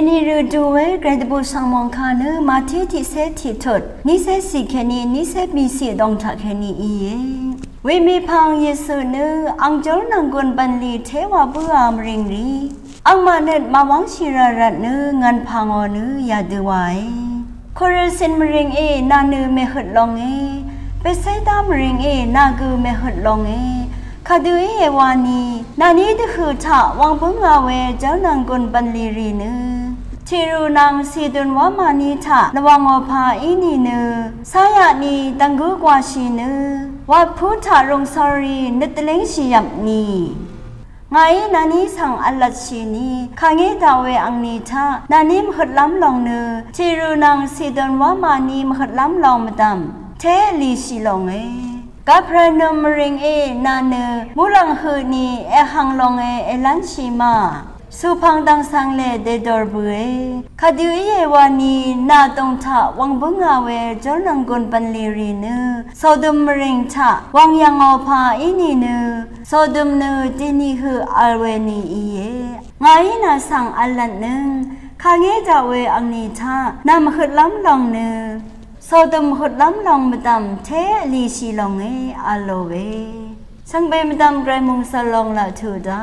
นี่ฤดูเวกระดูสังมองคาเนมาที่เซที่ถดนิเซสิแค่นี้นิเซมีเสียดองถักแค่นี้อีเวมีพังเยซูเนอังจลนังกวนบันลีเทวาบุอามริงรีอังมาเนตมาวังชิรารัตเนเงินพังอเนยาดูไว้โคเรสินมริงนาเนเมหดลองเปไซตามริงนากูเมหดลองคาดูเอวานีนานี้ก็คือถ้าวังพึ่งอาเวเจ้านางกวนบันลีรีเนทิรูนางสีดุนวามานีถ้าระวังอภาอินีเนสายานีตังกูกว่าชีเนว่าพุทธารงสารีนึตเลงชียับนีไงนานี้สั่งอัลลัดชีนีข้างเงดาเวอังนีถ้านานี้มขัดล้ำลองเนทิรูนางสีดุนวามานีมขัดล้ำลองมาดำเทลีชีลองกับพระนมริงนาเนมุลังหืนีหังลงลันชิมาสุพังดังสังเลเดดอร์บุคดีเยวานีนาตงทะวังบุงอาเวจอนังกุนปันลีรีเนโซดมริงทะวังยังอภาอินีเนโซดมเนตินีคืออัลเวนีไงนาสังอัลลันนึงข้าเงจาเวอังนีทะนามขึ้นล้ำลองเนโซดมขุดล้ำลองมาดำเทลีชีลองอัลโลเวสังเบมดำไกรมุงสลองละทูดา